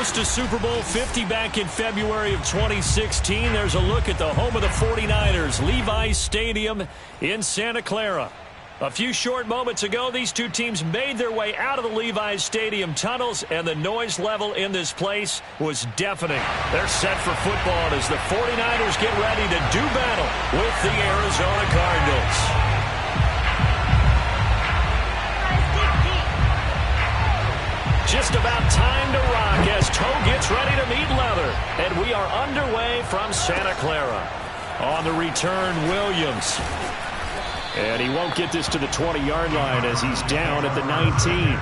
lost to Super Bowl 50 back in February of 2016. There's a look at the home of the 49ers, Levi's Stadium in Santa Clara. A few short moments ago, these two teams made their way out of the Levi's Stadium tunnels, and the noise level in this place was deafening. They're set for football as the 49ers get ready to do battle with the Arizona Cardinals. Just about time to rock as toe gets ready to meet leather. And we are underway from Santa Clara. On the return, Williams. And he won't get this to the 20-yard line as he's down at the 19.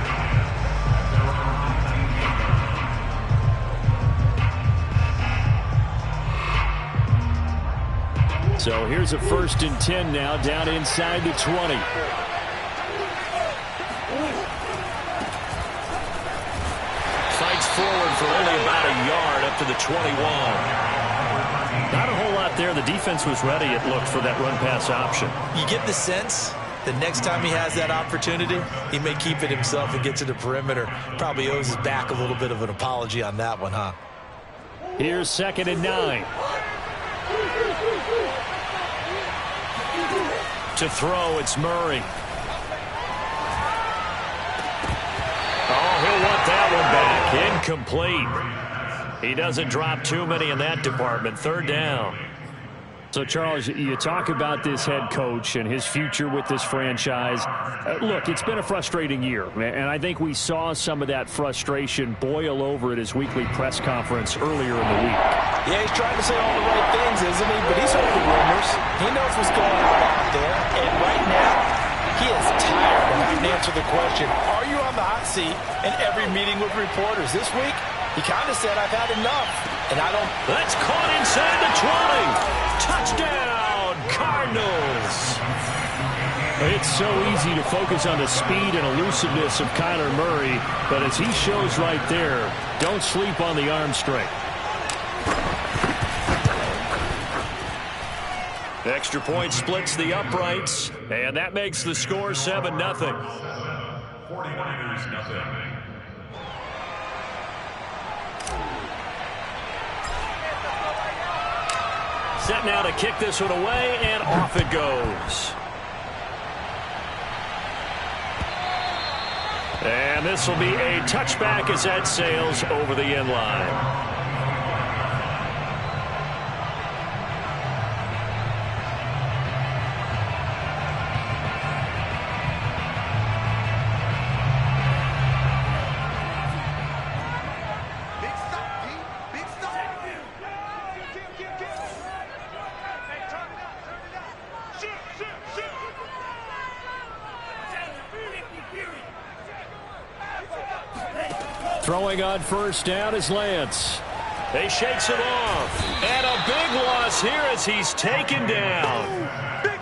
So here's a 1st and 10 now down inside the 20. Forward for only about a yard up to the 21. Not a whole lot there. The defense was ready, it looked, for that run-pass option. You get the sense that next time he has that opportunity, he may keep it himself and get to the perimeter. Probably owes his back a little bit of an apology on that one, huh? Here's 2nd and 9. To throw, it's Murray. He'll want that one back. Incomplete. He doesn't drop too many in that department. 3rd down. So, Charles, you talk about this head coach and his future with this franchise. Look, it's been a frustrating year, and I think we saw some of that frustration boil over at his weekly press conference earlier in the week. Yeah, he's trying to say all the right things, isn't he? But he's heard the rumors. He knows what's going on out there, and right now, he is tired of having to answer the question, are you on the hot seat in every meeting with reporters? This week, he kind of said, I've had enough, and I don't... That's caught inside the 20. Touchdown, Cardinals. It's so easy to focus on the speed and elusiveness of Kyler Murray, but as he shows right there, don't sleep on the arm strength. Extra point splits the uprights, and that makes the score 7-0. 49ers nothing. Set now to kick this one away, and off it goes. And this will be a touchback as that sails over the end line. Throwing on 1st down is Lance. He shakes it off. And a big loss here as he's taken down.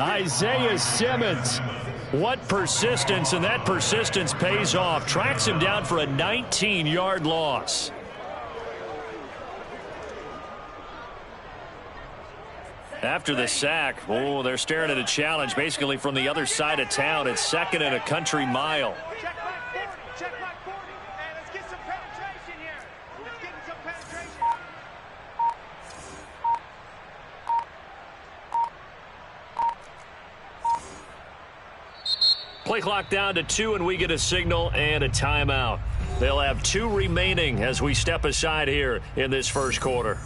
Isaiah Simmons. What persistence, and that persistence pays off. Tracks him down for a 19-yard loss. After the sack, they're staring at a challenge basically from the other side of town. It's 2nd and a country mile. Play clock down to 2, and we get a signal and a timeout. They'll have 2 remaining as we step aside here in this 1st quarter.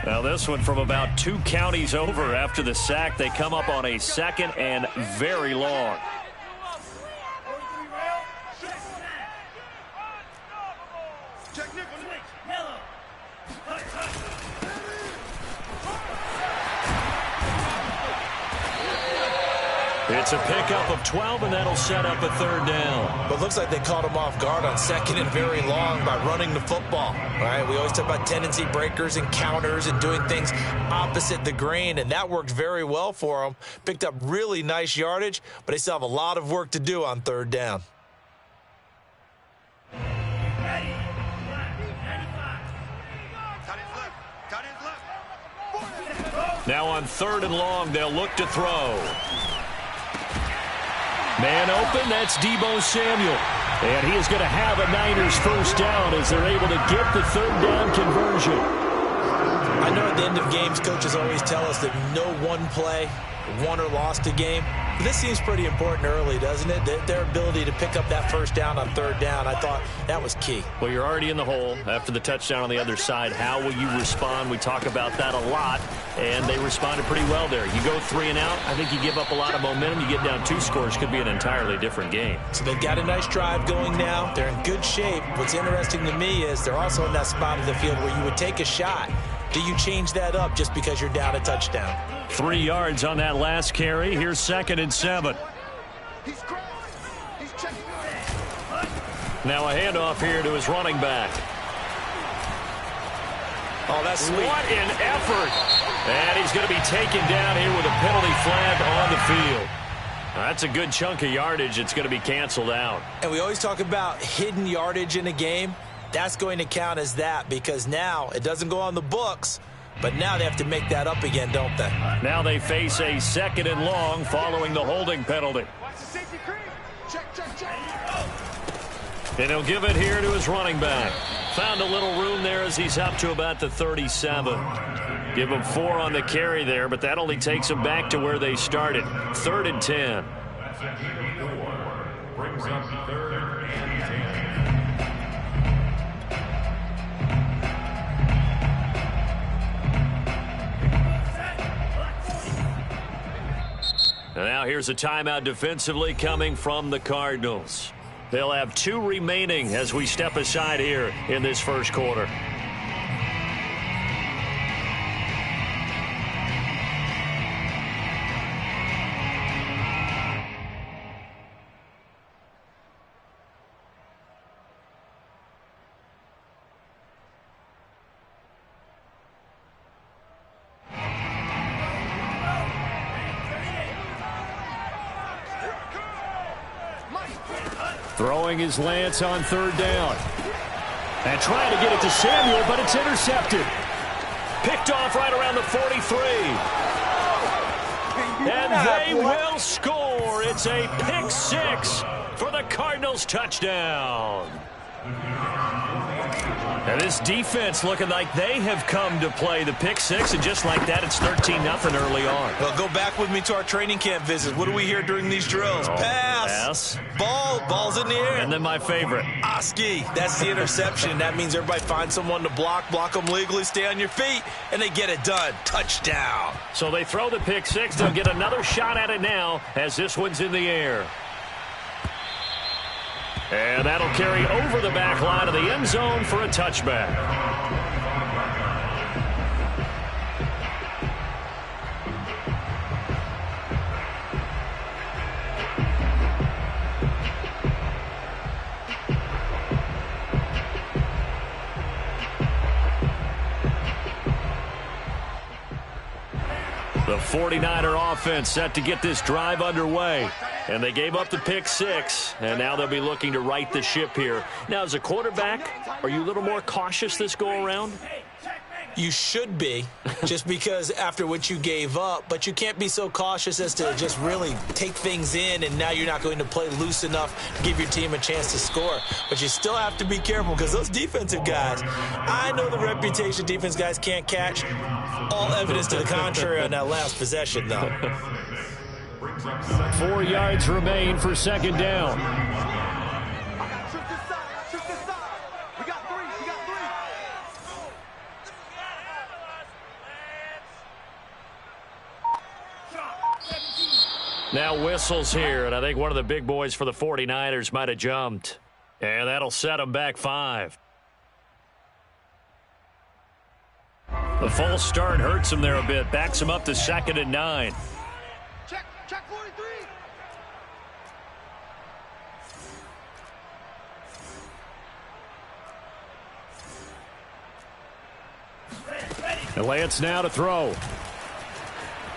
Now this one from about 2 counties over after the sack. They come up on a 2nd and very long. It's a pickup of 12, and that'll set up a 3rd down. But it looks like they caught him off guard on 2nd and very long by running the football. All right, we always talk about tendency breakers and counters and doing things opposite the grain, and that worked very well for them. Picked up really nice yardage, but they still have a lot of work to do on 3rd down. Now on 3rd and long, they'll look to throw. Man open, that's Deebo Samuel. And he is going to have a Niners first down as they're able to get the third down conversion. I know at the end of games, coaches always tell us that no one play won or lost a game. But this seems pretty important early, doesn't it? Their ability to pick up that first down on third down, I thought that was key. Well, you're already in the hole after the touchdown on the other side. How will you respond? We talk about that a lot, and they responded pretty well there. You go 3 and out, I think you give up a lot of momentum. You get down 2 scores, could be an entirely different game. So they've got a nice drive going now. They're in good shape. What's interesting to me is they're also in that spot of the field where you would take a shot. Do you change that up just because you're down a touchdown? 3 yards on that last carry. Here's 2nd and 7. Now a handoff here to his running back. Oh, that's sweet. What an effort. And he's going to be taken down here with a penalty flag on the field. That's a good chunk of yardage. It's going to be canceled out. And we always talk about hidden yardage in a game. That's going to count as that because now it doesn't go on the books, but now they have to make that up again, don't they? Now they face a 2nd and long following the holding penalty. And he'll give it here to his running back. Found a little room there as he's up to about the 37. Give him 4 on the carry there, but that only takes him back to where they started. 3rd and 10. Brings up 3rd and 10. And now here's a timeout defensively coming from the Cardinals. They'll have 2 remaining as we step aside here in this first quarter. Throwing his lance on 3rd down. And trying to get it to Samuel, but it's intercepted. Picked off right around the 43. And they will score. It's a pick 6 for the Cardinals touchdown. And this defense looking like they have come to play the pick 6, and just like that, it's 13-0 early on. Well, go back with me to our training camp visit. What do we hear during these drills? Pass. Ball's in the air. And then my favorite. Oski. That's the interception. That means everybody finds someone to block them legally, stay on your feet, and they get it done. Touchdown. So they throw the pick 6. They'll get another shot at it now as this one's in the air. And that'll carry over the back line of the end zone for a touchback. The 49er offense set to get this drive underway. And they gave up the pick 6, and now they'll be looking to right the ship here. Now, as a quarterback, are you a little more cautious this go-around? You should be, just because after what you gave up, but you can't be so cautious as to just really take things in, and now you're not going to play loose enough to give your team a chance to score. But you still have to be careful because those defensive guys, I know the reputation defense guys can't catch. All evidence to the contrary on that last possession, though. 4 yards remain for 2nd down. Now whistles here, and I think one of the big boys for the 49ers might have jumped. And that'll set them back 5. The false start hurts him there a bit. Backs him up to 2nd and 9. Check 43. And Lance now to throw.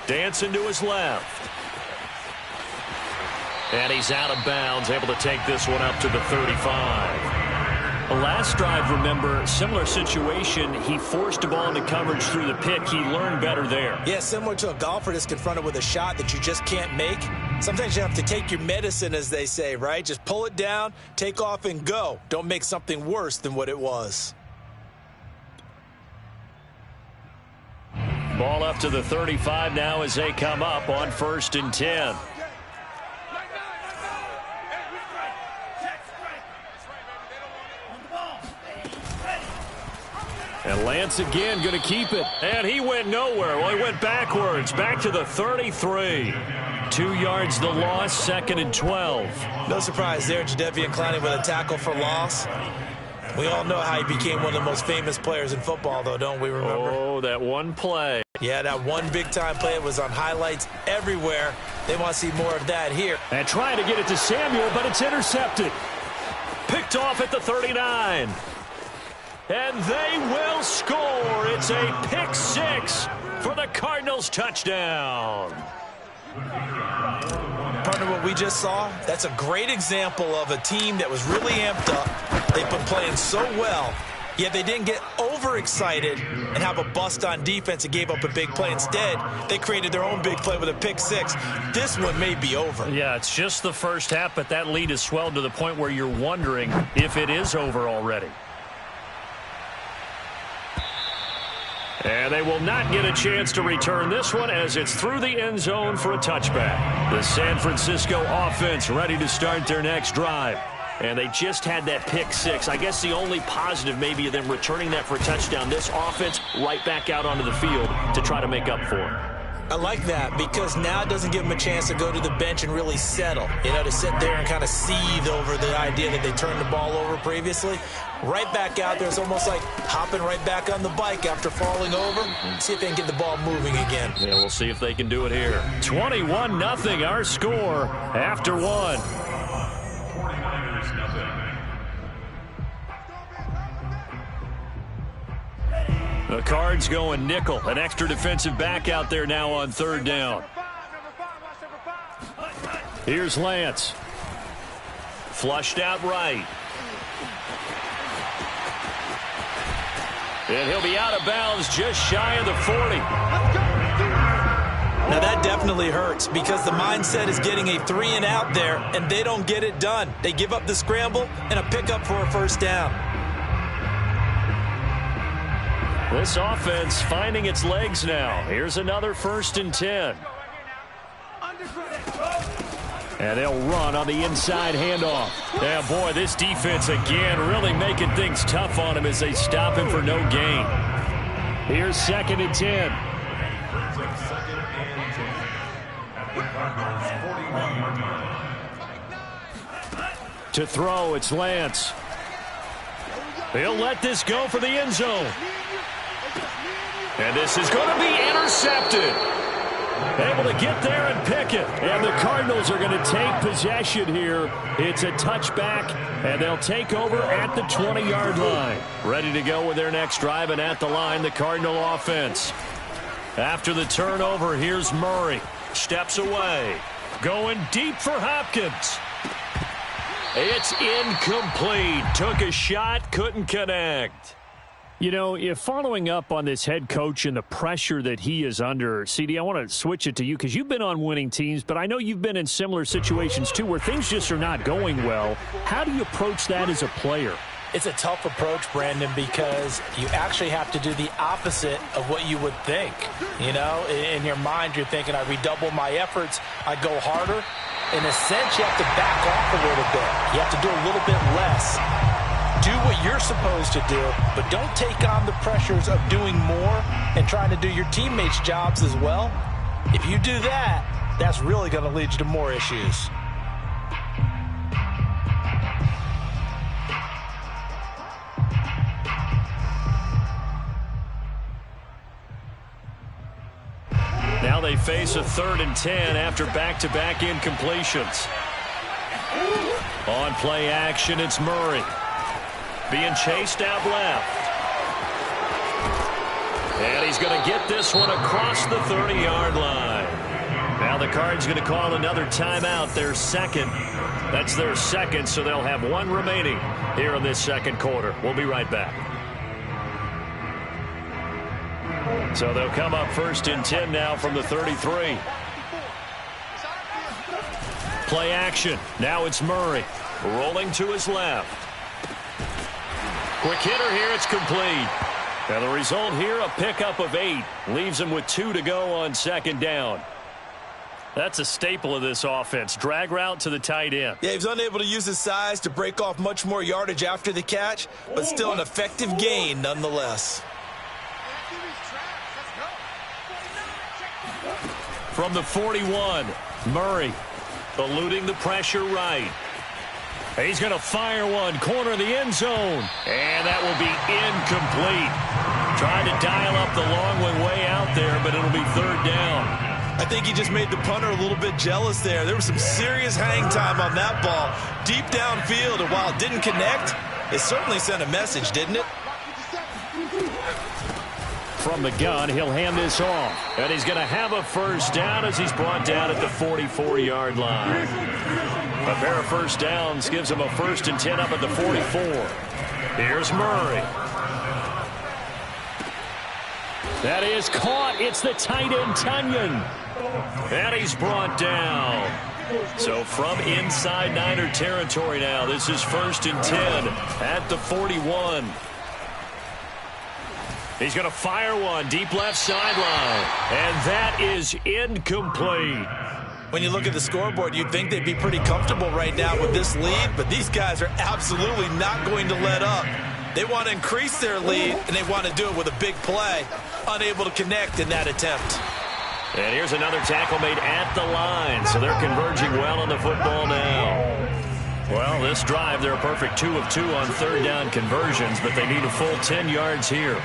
Dancing to his left. And he's out of bounds, able to take this one up to the 35. The last drive, remember, similar situation. He forced a ball into coverage through the pick. He learned better there. Yeah, similar to a golfer that's confronted with a shot that you just can't make. Sometimes you have to take your medicine, as they say, right? Just pull it down, take off, and go. Don't make something worse than what it was. Ball up to the 35 now as they come up on 1st and 10. And Lance again going to keep it. And he went nowhere. Well, he went backwards. Back to the 33. 2 yards the loss, 2nd and 12. No surprise there, Jadeveon Clowney with a tackle for loss. We all know how he became one of the most famous players in football, though, don't we remember? Oh, that one play. Yeah, that one big-time play. It was on highlights everywhere. They want to see more of that here. And trying to get it to Samuel, but it's intercepted. Picked off at the 39. And they will score. It's a pick six for the Cardinals touchdown. Partner, what we just saw, that's a great example of a team that was really amped up. They've been playing so well, yet they didn't get overexcited and have a bust on defense and gave up a big play. Instead, they created their own big play with a pick six. This one may be over. Yeah, it's just the first half, but that lead has swelled to the point where you're wondering if it is over already. And they will not get a chance to return this one as it's through the end zone for a touchback. The San Francisco offense ready to start their next drive. And they just had that pick six. I guess the only positive maybe of them returning that for a touchdown. This offense right back out onto the field to try to make up for it. I like that because now it doesn't give them a chance to go to the bench and really settle. You know, to sit there and kind of seethe over the idea that they turned the ball over previously. Right back out there. It's almost like hopping right back on the bike after falling over. See if they can get the ball moving again. Yeah, we'll see if they can do it here. 21-0 our score after one. The Cards going nickel. An extra defensive back out there now on 3rd down. Here's Lance. Flushed out right. And he'll be out of bounds just shy of the 40. Now that definitely hurts because the mindset is getting a 3 and out there, and they don't get it done. They give up the scramble and a pickup for a 1st down. This offense finding its legs now. Here's another 1st and 10. And they'll run on the inside handoff. Yeah, boy, this defense again really making things tough on him as they stop him for no gain. Here's 2nd and 10. To throw, it's Lance. He'll let this go for the end zone. And this is going to be intercepted. Able to get there and pick it. And the Cardinals are going to take possession here. It's a touchback, and they'll take over at the 20-yard line. Ready to go with their next drive, and at the line, the Cardinal offense. After the turnover, here's Murray. Steps away. Going deep for Hopkins. It's incomplete. Took a shot, couldn't connect. You know, if following up on this head coach and the pressure that he is under, CD, I want to switch it to you because you've been on winning teams, but I know you've been in similar situations too where things just are not going well. How do you approach that as a player? It's a tough approach, Brandon, because you actually have to do the opposite of what you would think. You know, in your mind, you're thinking, I redouble my efforts, I go harder. In a sense, you have to back off a little bit. You have to do a little bit less. Do what you're supposed to do, but don't take on the pressures of doing more and trying to do your teammates' jobs as well. If you do that, that's really going to lead you to more issues. Now they face a 3rd and 10 after back-to-back incompletions. On play action, it's Murray. Being chased out left. And he's going to get this one across the 30-yard line. Now the Cards going to call another timeout, their second. That's their second, so they'll have one remaining here in this second quarter. We'll be right back. So they'll come up 1st and 10 now from the 33. Play action. Now it's Murray. Rolling to his left. Quick hitter here. It's complete. And the result here, a pickup of 8. Leaves him with 2 to go on second down. That's a staple of this offense. Drag route to the tight end. Yeah, he was unable to use his size to break off much more yardage after the catch, but still an effective gain nonetheless. From the 41, Murray eluding the pressure right. He's going to fire one, corner of the end zone, and that will be incomplete. Trying to dial up the long one way out there, but it'll be third down. I think he just made the punter a little bit jealous there. There was some serious hang time on that ball, deep downfield, and while it didn't connect, it certainly sent a message, didn't it? From the gun, he'll hand this off. And he's going to have a first down as he's brought down at the 44-yard line. A pair of first downs gives him a 1st and 10 up at the 44. Here's Murray. That is caught. It's the tight end, Tunyon. And he's brought down. So from inside Niner territory now, this is 1st and 10 at the 41. He's going to fire one deep left sideline. And that is incomplete. When you look at the scoreboard, you'd think they'd be pretty comfortable right now with this lead, but these guys are absolutely not going to let up. They want to increase their lead, and they want to do it with a big play. Unable to connect in that attempt. And here's another tackle made at the line, so they're converging well on the football now. Well, this drive, they're a perfect 2 of 2 on third down conversions, but they need a full 10 yards here.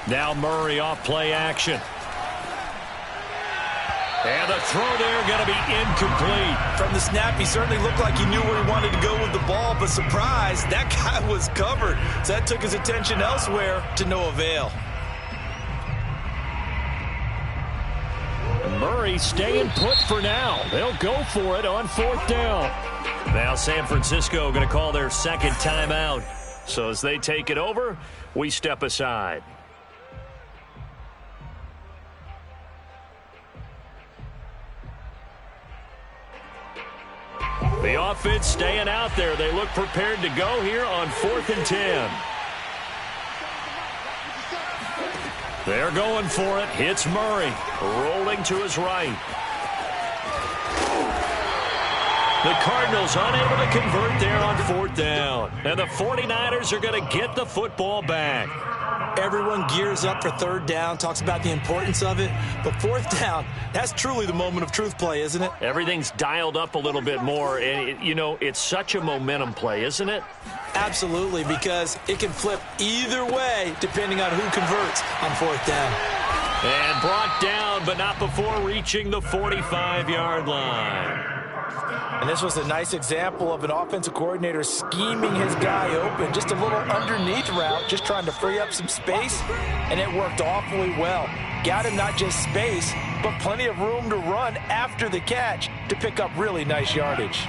Now Murray off play action. And the throw there going to be incomplete. From the snap, he certainly looked like he knew where he wanted to go with the ball, but surprise, that guy was covered. So that took his attention elsewhere to no avail. Murray staying put for now. They'll go for it on 4th down. Now San Francisco going to call their second timeout. So as they take it over, we step aside. The offense staying out there. They look prepared to go here on 4th and 10. They're going for it. Hits Murray. Rolling to his right. The Cardinals unable to convert there on 4th down. And the 49ers are going to get the football back. Everyone gears up for 3rd down, talks about the importance of it. But 4th down, that's truly the moment of truth play, isn't it? Everything's dialed up a little bit more. And, it's such a momentum play, isn't it? Absolutely, because it can flip either way depending on who converts on 4th down. And brought down, but not before reaching the 45-yard line. And this was a nice example of an offensive coordinator scheming his guy open. Just a little underneath route, just trying to free up some space, and it worked awfully well. Got him not just space, but plenty of room to run after the catch to pick up really nice yardage.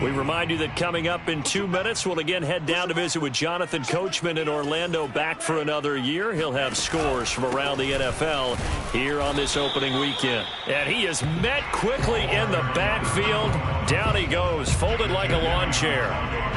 We remind you that coming up in 2 minutes, we'll again head down to visit with Jonathan Coachman in Orlando, back for another year. He'll have scores from around the NFL here on this opening weekend. And he is met quickly in the backfield. Down he goes, folded like a lawn chair.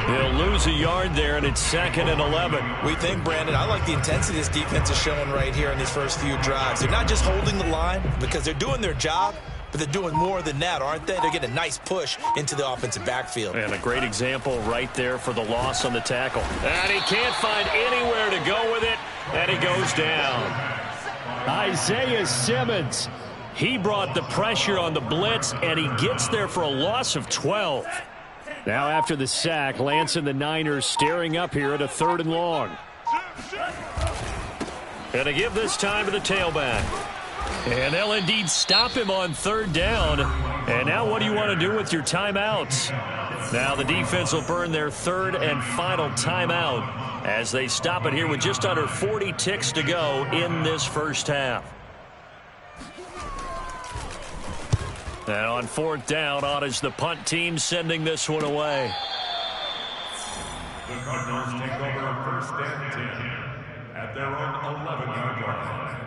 He'll lose a yard there, and it's 2nd and 11. We think, Brandon, I like the intensity this defense is showing right here in these first few drives. They're not just holding the line because they're doing their job, but they're doing more than that, aren't they? They're getting a nice push into the offensive backfield. And a great example right there for the loss on the tackle. And he can't find anywhere to go with it, and he goes down. Isaiah Simmons, he brought the pressure on the blitz, and he gets there for a loss of 12. Now after the sack, Lance and the Niners staring up here at a 3rd and long. And to give this time to the tailback. And they'll indeed stop him on 3rd down. And now what do you want to do with your timeouts? Now the defense will burn their 3rd and final timeout as they stop it here with just under 40 ticks to go in this first half. And on fourth down, on is the punt team sending this one away. The Cardinals take over first and 10 at their own 11-yard line.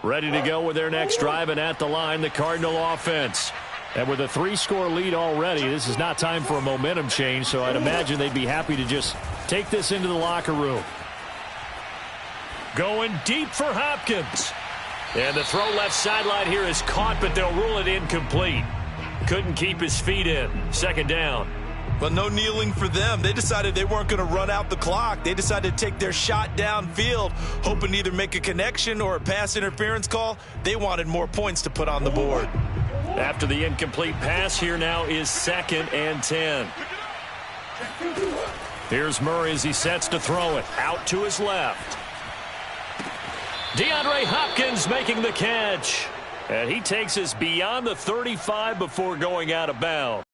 Ready to go with their next drive, and at the line, the Cardinal offense. And with a 3-score lead already, this is not time for a momentum change, so I'd imagine they'd be happy to just take this into the locker room. Going deep for Hopkins. And the throw left sideline here is caught, but they'll rule it incomplete. Couldn't keep his feet in. Second down. But no kneeling for them. They decided they weren't going to run out the clock. They decided to take their shot downfield, hoping to either make a connection or a pass interference call. They wanted more points to put on the board. After the incomplete pass, here now is 2nd and 10. Here's Murray as he sets to throw it. Out to his left. DeAndre Hopkins making the catch. And he takes us beyond the 35 before going out of bounds.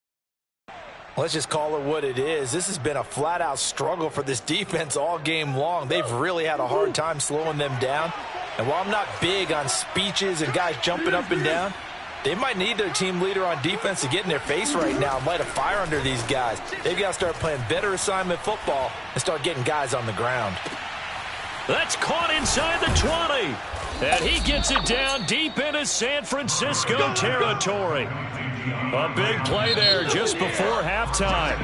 Let's just call it what it is. This has been a flat-out struggle for this defense all game long. They've really had a hard time slowing them down. And while I'm not big on speeches and guys jumping up and down, they might need their team leader on defense to get in their face right now and light a fire under these guys. They've got to start playing better assignment football and start getting guys on the ground. That's caught inside the 20. And he gets it down deep into San Francisco territory. A big play there just before halftime.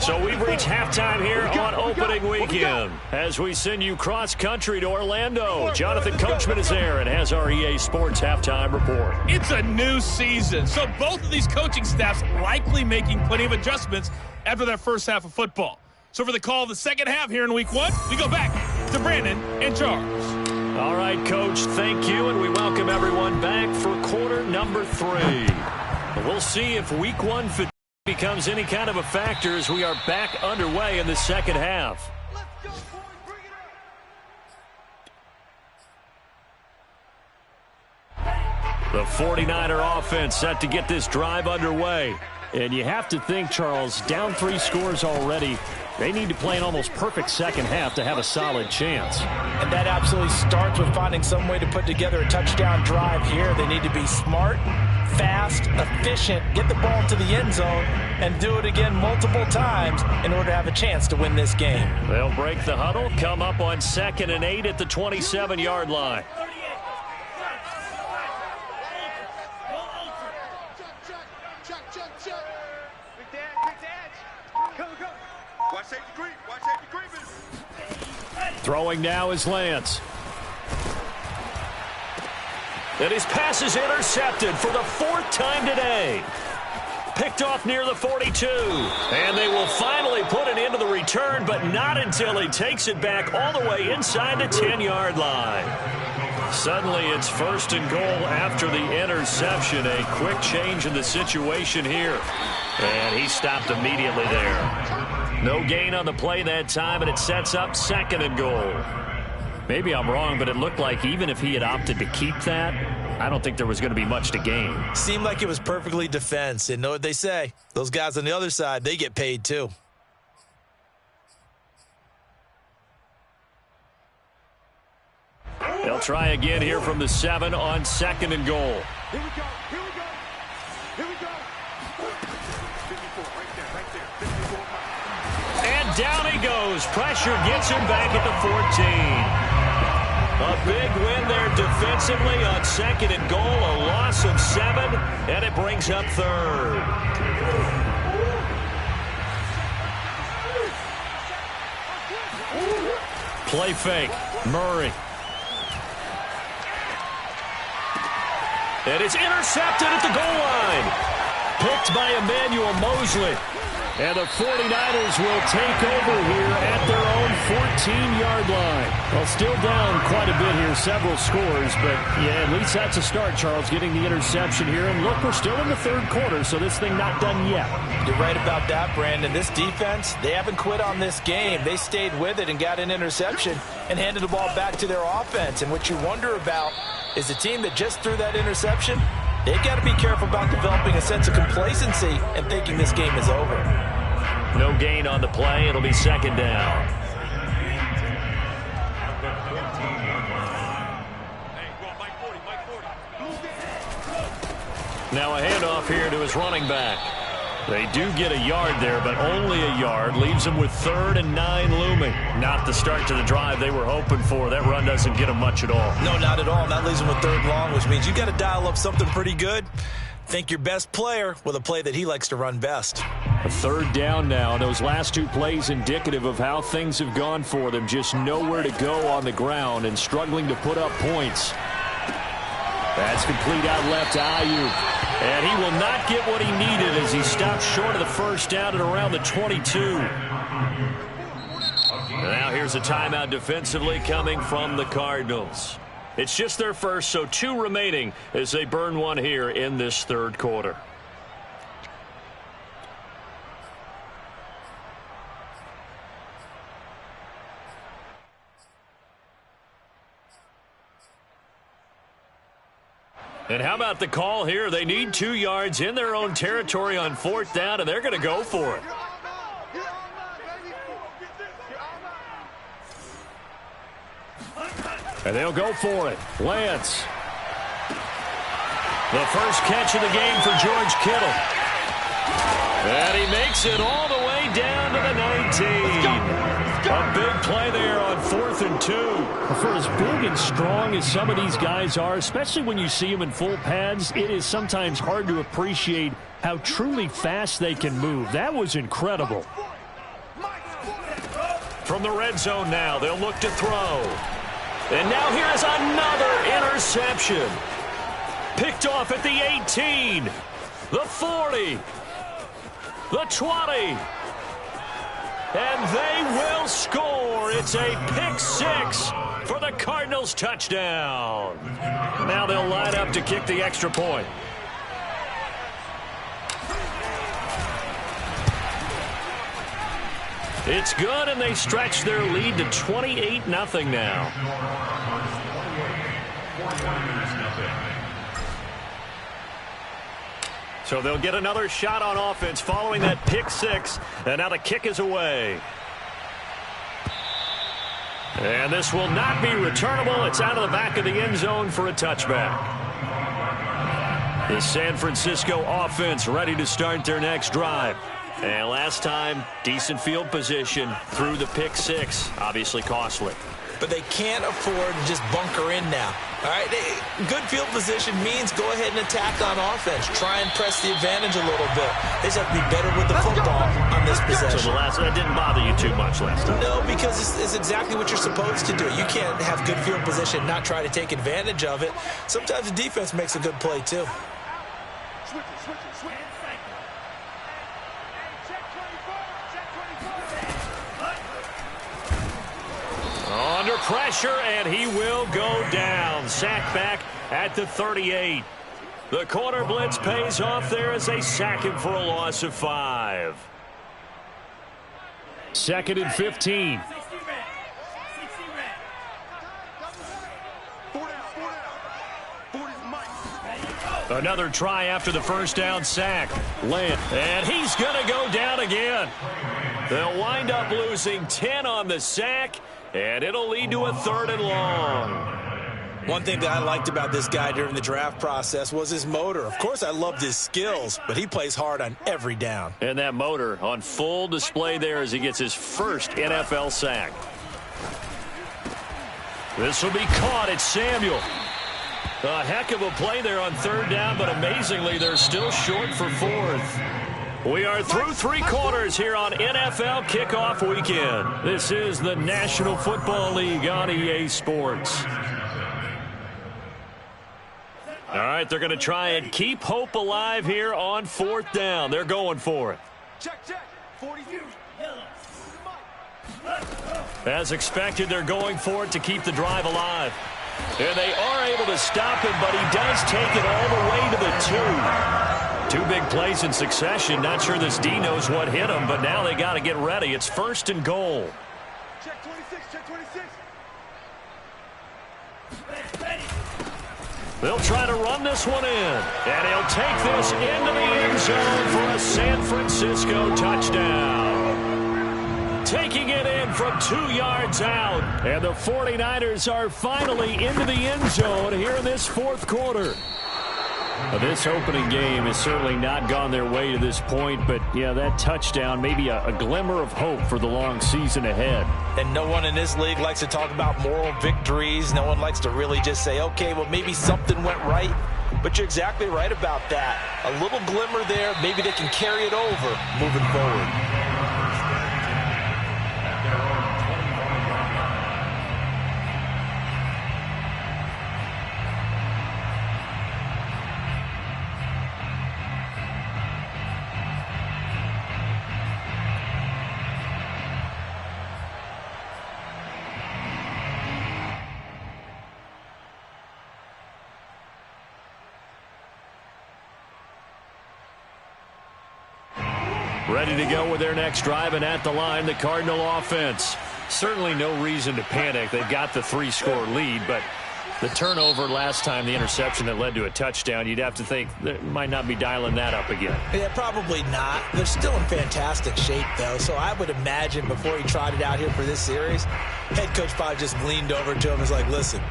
So we've reached halftime here on opening weekend. As we send you cross-country to Orlando, Jonathan Coachman is there and has our EA Sports halftime report. It's a new season, so both of these coaching staffs likely making plenty of adjustments after that first half of football. So for the call of the second half here in week 1, we go back to Brandon and Charles. All right, Coach, thank you, and we welcome everyone back for quarter number 3. We'll see if week 1 fatigue becomes any kind of a factor as we are back underway in the second half. The 49er offense set to get this drive underway. And you have to think, Charles, down 3 scores already. They need to play an almost perfect second half to have a solid chance. And that absolutely starts with finding some way to put together a touchdown drive here. They need to be smart, fast, efficient, get the ball to the end zone, and do it again multiple times in order to have a chance to win this game. They'll break the huddle, come up on 2nd and 8 at the 27-yard line. Throwing now is Lance. And his pass is intercepted for the 4th time today. Picked off near the 42. And they will finally put an end to the return, but not until he takes it back all the way inside the 10-yard line. Suddenly it's 1st and goal after the interception. A quick change in the situation here. And he stopped immediately there. No gain on the play that time, and it sets up 2nd and goal. Maybe I'm wrong, but it looked like even if he had opted to keep that, I don't think there was going to be much to gain. Seemed like it was perfectly defense. And know what they say? Those guys on the other side, they get paid too. They'll try again here from the 7 on 2nd and goal. Here we go. Here we go. Here we go. 54 right there. 54. And down he goes. Pressure gets him back at the 14. A big win there defensively on 2nd and goal. A loss of 7, and it brings up 3rd. Play fake. Murray. And it's intercepted at the goal line. Picked by Emmanuel Mosley. And the 49ers will take over here at their own 14-yard line. Well, still down quite a bit here, several scores, but yeah, at least that's a start, Charles, getting the interception here. And look, we're still in the 3rd quarter, so this thing not done yet. You're right about that, Brandon. This defense, they haven't quit on this game. They stayed with it and got an interception and handed the ball back to their offense. And what you wonder about is the team that just threw that interception. They've got to be careful about developing a sense of complacency and thinking this game is over. No gain on the play. It'll be second down. Now a handoff here to his running back. They do get a yard there, but only a yard. Leaves them with 3rd and 9 looming. Not the start to the drive they were hoping for. That run doesn't get them much at all. No, not at all. That leaves them with 3rd and long, which means you got to dial up something pretty good. Think your best player with a play that he likes to run best. A 3rd down now. Those last 2 plays indicative of how things have gone for them. Just nowhere to go on the ground and struggling to put up points. That's complete out left to Ayuk. And he will not get what he needed as he stopped short of the first down at around the 22. Now here's a timeout defensively coming from the Cardinals. It's just their first, so 2 remaining as they burn one here in this 3rd quarter. And how about the call here? They need 2 yards in their own territory on 4th down, and they're going to go for it. And they'll go for it. Lance. The first catch of the game for George Kittle. And he makes it all the way down to the 19. A big play there on 4th and 2. For as big and strong as some of these guys are, especially when you see them in full pads, it is sometimes hard to appreciate how truly fast they can move. That was incredible. From the red zone now, they'll look to throw. And now here is another interception. Picked off at the 18, the 40, the 20. And they will score. It's a pick 6 for the Cardinals touchdown. Now they'll line up to kick the extra point. It's good, and they stretch their lead to 28-0 now. So they'll get another shot on offense following that pick 6, and now the kick is away. And this will not be returnable. It's out of the back of the end zone for a touchback. The San Francisco offense ready to start their next drive. And last time, decent field position through the pick 6, obviously costly. But they can't afford to just bunker in now. All right, good field position means go ahead and attack on offense. Try and press the advantage a little bit. They just have to be better with the football on this possession. So that didn't bother you too much last time? No, because it's exactly what you're supposed to do. You can't have good field position, not try to take advantage of it. Sometimes the defense makes a good play, too. Switch it. Under pressure, and he will go down. Sack back at the 38. The corner blitz pays off there as they sack him for a loss of 5. 2nd and 15. Another try after the first down sack. And he's going to go down again. They'll wind up losing 10 on the sack, and it'll lead to a 3rd and long. One thing that I liked about this guy during the draft process was his motor. Of course, I loved his skills, but he plays hard on every down. And that motor on full display there as he gets his first NFL sack. This will be caught. It's Samuel. A heck of a play there on 3rd down, but amazingly, they're still short for 4th. We are through 3 quarters here on NFL Kickoff Weekend. This is the National Football League on EA Sports. All right, they're going to try and keep hope alive here on 4th down. They're going for it. Check. 40 views. As expected, they're going for it to keep the drive alive. And they are able to stop him, but he does take it all the way to the 2. 2 big plays in succession. Not sure this D knows what hit him, but now they got to get ready. It's 1st and goal. Check 26. They'll try to run this one in. And he'll take this into the end zone for a San Francisco touchdown. Taking it in from 2 yards out. And the 49ers are finally into the end zone here in this fourth quarter. This opening game has certainly not gone their way to this point, but, yeah, that touchdown, maybe a glimmer of hope for the long season ahead. And no one in this league likes to talk about moral victories. No one likes to really just say, okay, well, maybe something went right. But you're exactly right about that. A little glimmer there. Maybe they can carry it over moving forward. Ready to go with their next drive, and at the line, the Cardinal offense. Certainly no reason to panic. They've got the 3-score lead, but the turnover last time, the interception that led to a touchdown, you'd have to think they might not be dialing that up again. Yeah, probably not. They're still in fantastic shape, though, so I would imagine before he trotted out here for this series, head coach probably just leaned over to him and was like, listen,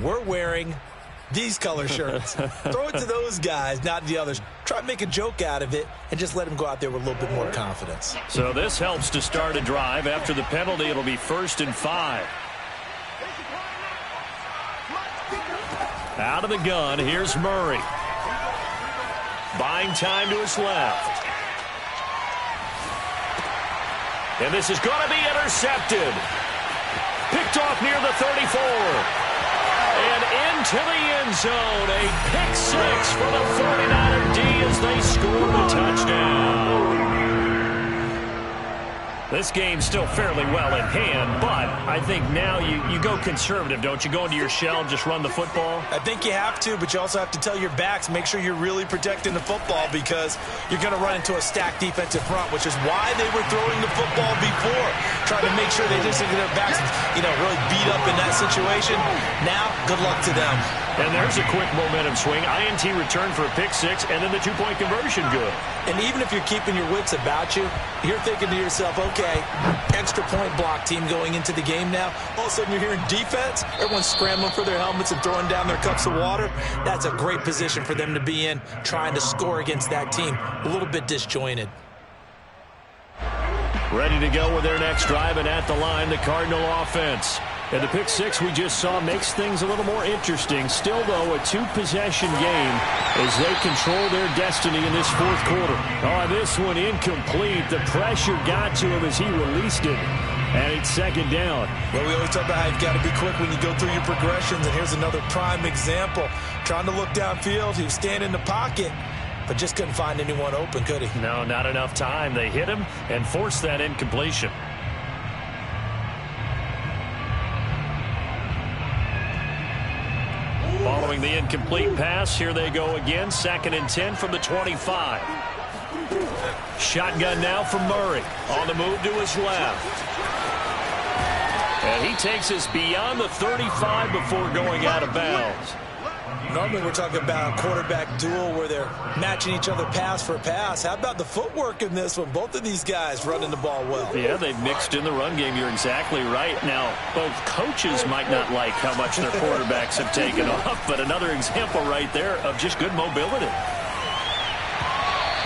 we're wearing these color shirts. Throw it to those guys, not the others. Try to make a joke out of it and just let them go out there with a little bit more confidence. So this helps to start a drive. After the penalty, it'll be 1st and 5. Out of the gun, here's Murray. Buying time to his left. And this is going to be intercepted. Picked off near the 34. And into the end zone, a pick 6 for the 49er D as they score the touchdown. This game's still fairly well in hand, but I think now you go conservative, don't you? Go into your shell and just run the football? I think you have to, but you also have to tell your backs, make sure you're really protecting the football because you're going to run into a stacked defensive front, which is why they were throwing the football before, trying to make sure they didn't get their backs, really beat up in that situation. Now, good luck to them. And there's a quick momentum swing. INT return for a pick 6, and then the 2-point conversion good. And even if you're keeping your wits about you, you're thinking to yourself, okay, extra point block team going into the game now. All of a sudden you're hearing defense. Everyone's scrambling for their helmets and throwing down their cups of water. That's a great position for them to be in, trying to score against that team. A little bit disjointed. Ready to go with their next drive, and at the line, the Cardinal offense. And the pick 6 we just saw makes things a little more interesting. Still, though, a 2-possession game as they control their destiny in this fourth quarter. Oh, this one incomplete. The pressure got to him as he released it. And it's 2nd down. Well, we always talk about how you've got to be quick when you go through your progressions. And here's another prime example. Trying to look downfield. He was standing in the pocket, but just couldn't find anyone open, could he? No, not enough time. They hit him and forced that incompletion. Following the incomplete pass, here they go again. 2nd and 10 from the 25. Shotgun now from Murray. On the move to his left. And he takes us beyond the 35 before going out of bounds. Normally we're talking about a quarterback duel where they're matching each other pass for pass. How about the footwork in this one? Both of these guys running the ball well. Yeah, they've mixed in the run game. You're exactly right. Now, both coaches might not like how much their quarterbacks have taken off, but another example right there of just good mobility.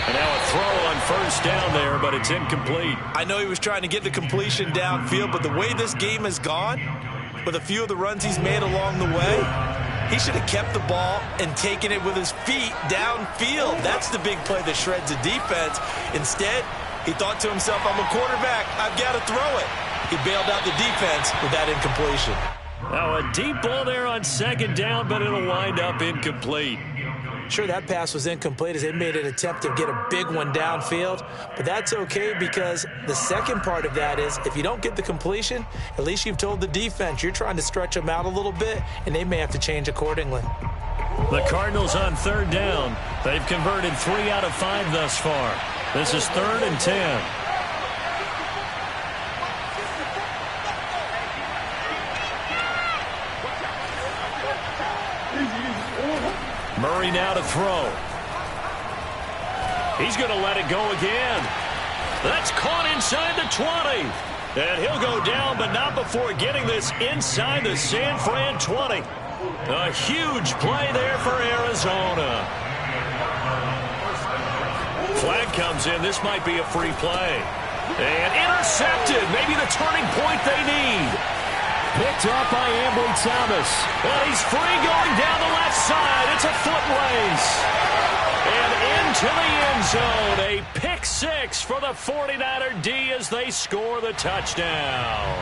And now a throw on 1st down there, but it's incomplete. I know he was trying to get the completion downfield, but the way this game has gone, with a few of the runs he's made along the way, he should have kept the ball and taken it with his feet downfield. That's the big play that shreds the defense. Instead, he thought to himself, I'm a quarterback. I've got to throw it. He bailed out the defense with that incompletion. Now a deep ball there on 2nd down, but it'll wind up incomplete. Sure, that pass was incomplete as they made an attempt to get a big one downfield, but that's okay because the second part of that is if you don't get the completion, at least you've told the defense you're trying to stretch them out a little bit, and they may have to change accordingly. The Cardinals on 3rd down. They've converted 3 out of 5 thus far. This is 3rd and 10. Murray now to throw. He's going to let it go again. That's caught inside the 20. And he'll go down, but not before getting this inside the San Fran 20. A huge play there for Arizona. Flag comes in. This might be a free play. And intercepted. Maybe the turning point they need. Picked up by Ambry Thomas. And he's free going down the left side. It's a foot race. And into the end zone. A pick six for the 49er D as they score the touchdown.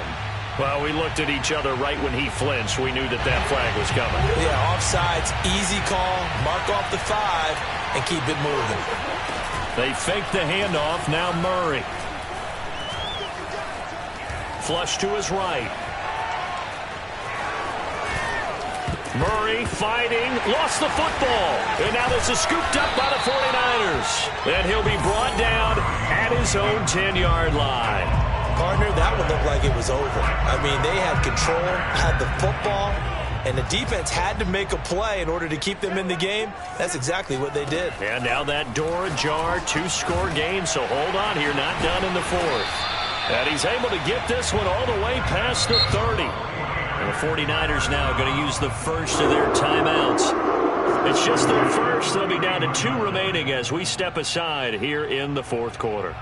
Well, we looked at each other right when he flinched. We knew that that flag was coming. Yeah, offsides, easy call. Mark off the 5 and keep it moving. They fake the handoff. Now Murray. Flush to his right. Murray fighting, lost the football. And now this is scooped up by the 49ers. And he'll be brought down at his own 10-yard line. Partner, that one looked like it was over. I mean, they had control, had the football, and the defense had to make a play in order to keep them in the game. That's exactly what they did. And now that door ajar, 2-score game, so hold on here, not done in the 4th. And he's able to get this one all the way past the 30. And the 49ers now going to use the first of their timeouts. It's just their first. They'll be down to 2 remaining as we step aside here in the 4th quarter.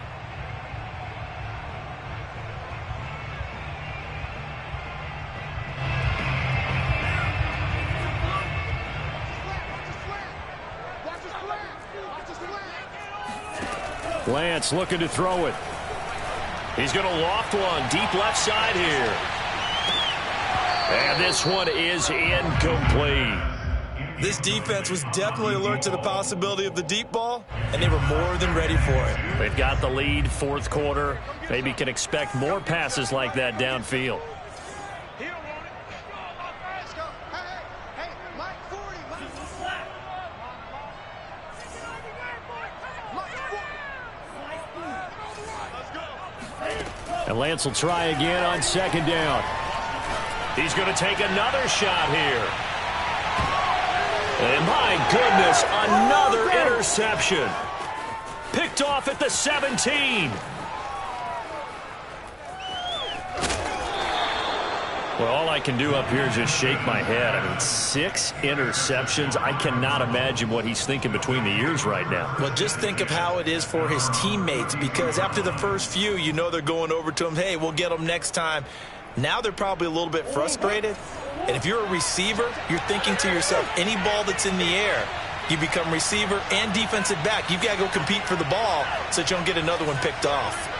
Lance looking to throw it. He's going to loft one deep left side here. And this one is incomplete. This defense was definitely alert to the possibility of the deep ball, and they were more than ready for it. They've got the lead, 4th quarter. Maybe can expect more passes like that downfield. And Lance will try again on 2nd down. He's going to take another shot here. And my goodness, another interception. Picked off at the 17. Well, all I can do up here is just shake my head. I mean, 6 interceptions. I cannot imagine what he's thinking between the ears right now. Well, just think of how it is for his teammates, because after the first few, you know they're going over to him, hey, we'll get them next time. Now they're probably a little bit frustrated. And if you're a receiver, you're thinking to yourself, any ball that's in the air, you become receiver and defensive back. You've got to go compete for the ball so that you don't get another one picked off.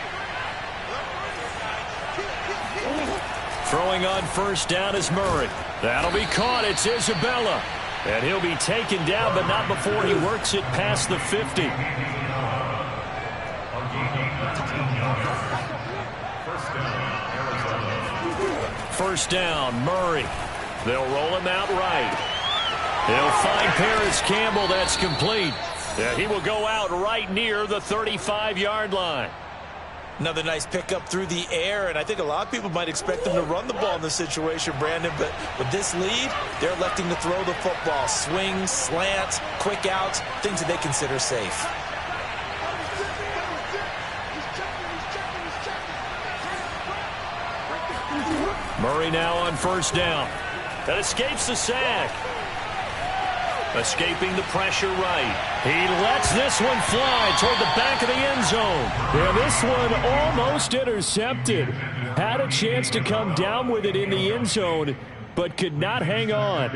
Throwing on 1st down is Murray. That'll be caught. It's Isabella. And he'll be taken down, but not before he works it past the 50. First down, Murray. They'll roll him out right. They'll find Paris Campbell. That's complete. And he will go out right near the 35-yard line. Another nice pickup through the air, and I think a lot of people might expect them to run the ball in this situation, Brandon, but with this lead, they're electing to throw the football. Swings, slants, quick outs, things that they consider safe. Murray now on 1st down. That escapes the sack. Escaping the pressure right. He lets this one fly toward the back of the end zone. Yeah, this one almost intercepted. Had a chance to come down with it in the end zone, but could not hang on.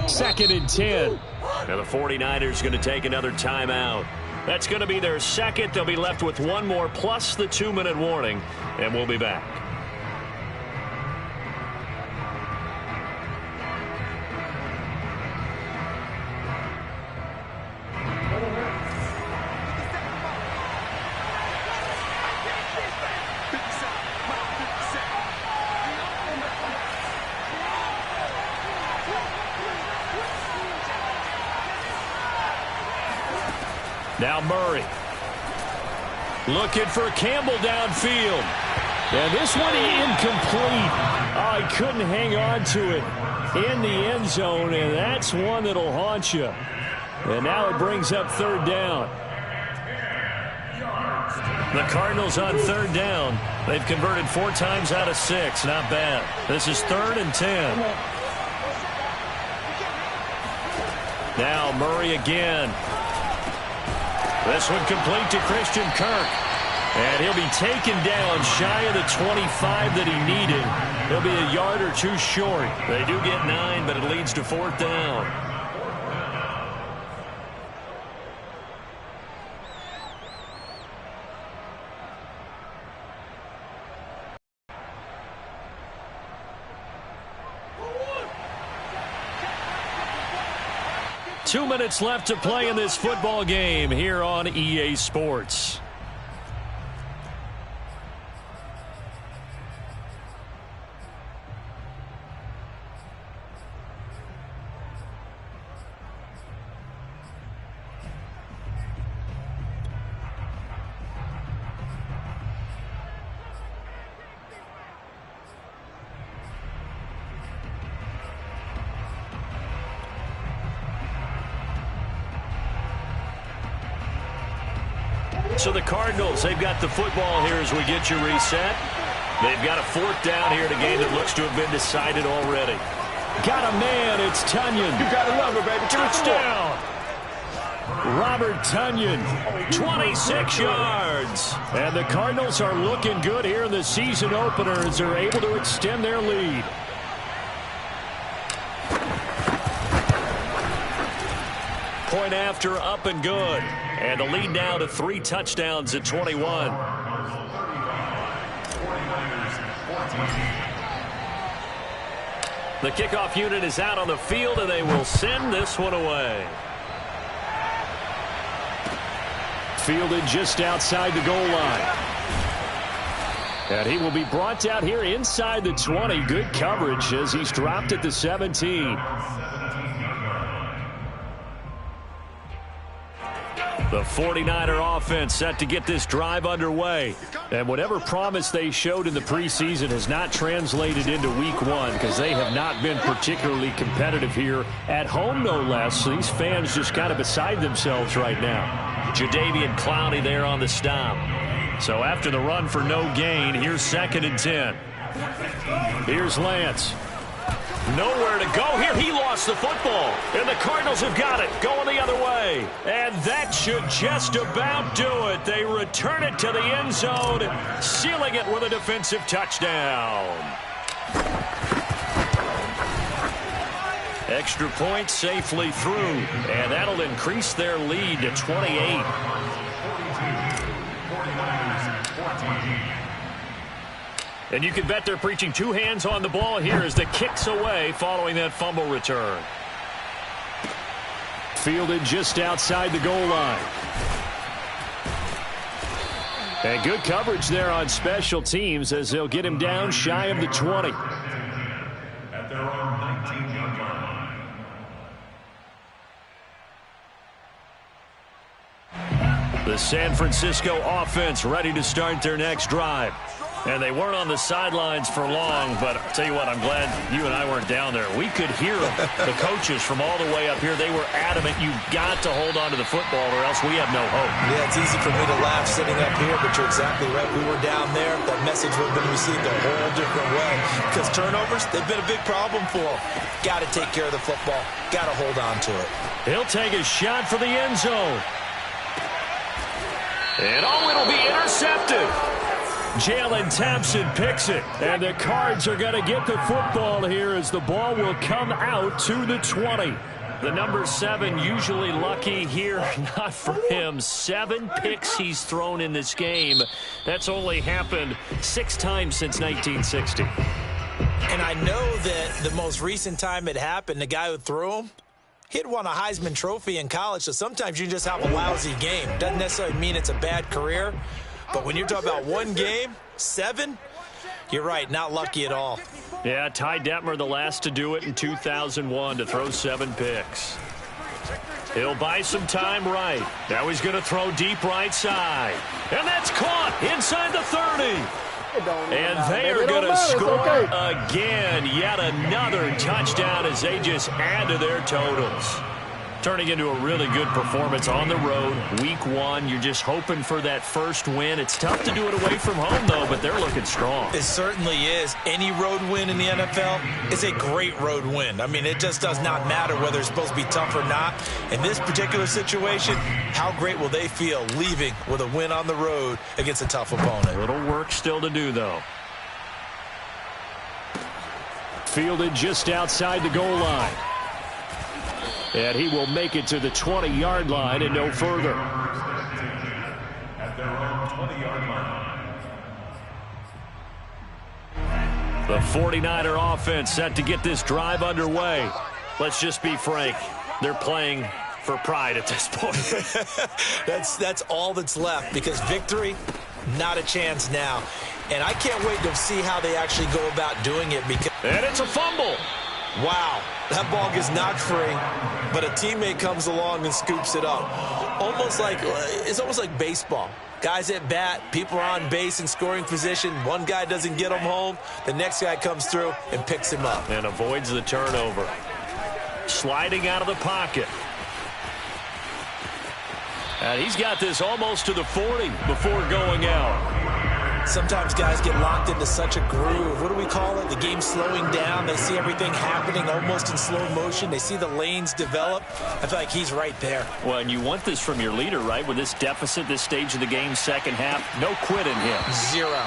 2nd and 10. Now the 49ers going to take another timeout. That's going to be their 2nd. They'll be left with 1 more plus the 2-minute warning, and we'll be back. Now Murray. Looking for Campbell downfield. And this one incomplete. Oh, he couldn't hang on to it. in the end zone, and that's one that'll haunt you. And now it brings up third down. The Cardinals on third down. They've converted 4 times out of 6. Not bad. This is 3rd and 10. Now Murray again. This one complete to Christian Kirk. And he'll be taken down shy of the 25 that he needed. He'll be a yard or 2 short. They do get 9, but it leads to 4th down. Two minutes left to play in this football game here on EA Sports. So the Cardinals, they've got the football here as we get you reset. They've got a 4th down here in a game that looks to have been decided already. Got a man, it's Tunyon. You gotta love it, baby. Touchdown. Robert Tunyon, 26 yards. And the Cardinals are looking good here in the season opener as they're able to extend their lead. Point after, up and good. And the lead now to 3 touchdowns at 21. The kickoff unit is out on the field, and they will send this one away. Fielded just outside the goal line. And he will be brought down here inside the 20. Good coverage as he's dropped at the 17. The 49er offense set to get this drive underway. And whatever promise they showed in the preseason has not translated into week 1 because they have not been particularly competitive here at home, no less. So these fans just kind of beside themselves right now. Jadeveon Clowney there on the stop. So after the run for no gain, here's 2nd and 10. Here's Lance. Nowhere to go here. He lost the football. And the Cardinals have got it. Going the other way. And that should just about do it. They return it to the end zone, sealing it with a defensive touchdown. Extra point safely through. And that'll increase their lead to 28. And you can bet they're preaching 2 hands on the ball here as the kick's away following that fumble return. Fielded just outside the goal line. And good coverage there on special teams as they'll get him down shy of the 20. At their own 19-yard line. The San Francisco offense ready to start their next drive. And they weren't on the sidelines for long, but I'll tell you what, I'm glad you and I weren't down there. We could hear the coaches from all the way up here. They were adamant, you've got to hold on to the football or else we have no hope. Yeah, it's easy for me to laugh sitting up here, but you're exactly right. We were down there. That message would have been received a whole different way. Because turnovers, they've been a big problem for them. Got to take care of the football. Got to hold on to it. He'll take a shot for the end zone. And it'll be intercepted. Jalen Thompson picks it. And the Cards are going to get the football here as the ball will come out to the 20. The number 7 usually lucky here. Not for him. 7 picks he's thrown in this game. That's only happened 6 times since 1960. And I know that the most recent time it happened, the guy who threw him, he'd won a Heisman Trophy in college. So sometimes you just have a lousy game. Doesn't necessarily mean it's a bad career. But when you're talking about 1 game, 7, you're right, not lucky at all. Yeah, Ty Detmer, the last to do it in 2001, to throw 7 picks. He'll buy some time right. Now he's going to throw deep right side. And that's caught inside the 30. And they are going to score again. Yet another touchdown as they just add to their totals. Turning into a really good performance on the road. Week 1, you're just hoping for that first win. It's tough to do it away from home, though, but they're looking strong. It certainly is. Any road win in the NFL is a great road win. I mean, it just does not matter whether it's supposed to be tough or not. In this particular situation, how great will they feel leaving with a win on the road against a tough opponent? A little work still to do, though. Fielded just outside the goal line. And he will make it to the 20-yard line and no further. At their own 20-yard line. The 49er offense set to get this drive underway. Let's just be frank. They're playing for pride at this point. That's all that's left, because victory, not a chance now. And I can't wait to see how they actually go about doing it. And it's a fumble. Wow, that ball gets knocked free, but a teammate comes along and scoops it up. It's almost like baseball. Guys at bat, people are on base in scoring position. One guy doesn't get him home. The next guy comes through and picks him up. And avoids the turnover. Sliding out of the pocket. And he's got this almost to the 40 before going out. Sometimes guys get locked into such a groove. What do we call it? The game slowing down. They see everything happening almost in slow motion. They see the lanes develop. I feel like he's right there. Well, and you want this from your leader, right? With this deficit, this stage of the game, second half, no quit in him. Zero.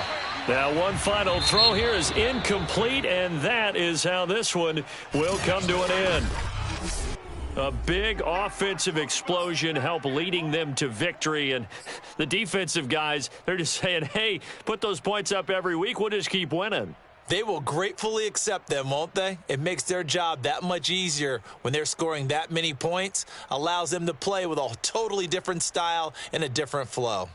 Now, one final throw here is incomplete, and that is how this one will come to an end. A big offensive explosion helped leading them to victory. And the defensive guys, they're just saying, hey, put those points up every week. We'll just keep winning. They will gratefully accept them, won't they? It makes their job that much easier when they're scoring that many points. Allows them to play with a totally different style and a different flow.